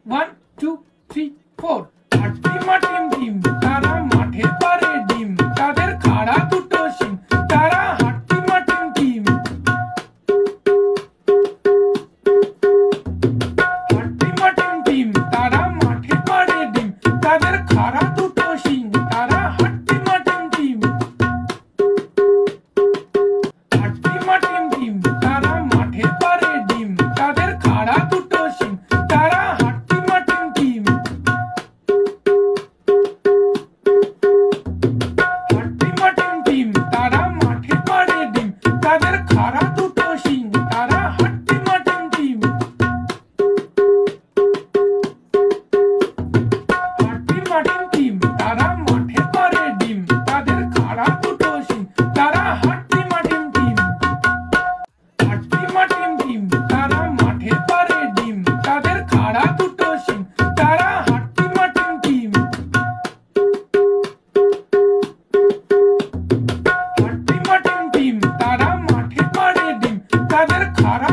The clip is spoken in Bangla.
1 2 3 4 হাট্টিমা টিম টিম তারা মাঠে পারে ডিম তাদের খাড়া দুটো শিং তারা হাট্টিমা টিম টিম হাট্টিমা টিম টিম তারা মাঠে পারে ডিম তাদের খাড়া দুটো শিং তারা হাট্টিমা টিম টিম হাট্টিমা টিম টিম তারা মাঠে পারে ডিম তাদের খাড়া দুটো শিং তারা হাট্টিমা টিম টিম হাট্টিমা টিম টিম তারা মাঠে পারে ডিম তাদের খাড়া দুটো শিং তারা হাট্টিমা টিম টিম হাট্টিমা টিম টিম তারা মাঠে পারে ডিম তাদের খাড়া দুটো শিং তারা হাট্টিমা টিম টিম হাট্টিমা টিম টিম তারা মাঠে পারে ডিম তাদের খাড়া দুটো শিং তারা হাট্টিমা টিম টিম হাট্টিমা টিম টিম তারা মাঠে পারে ডিম তাদের খাড়া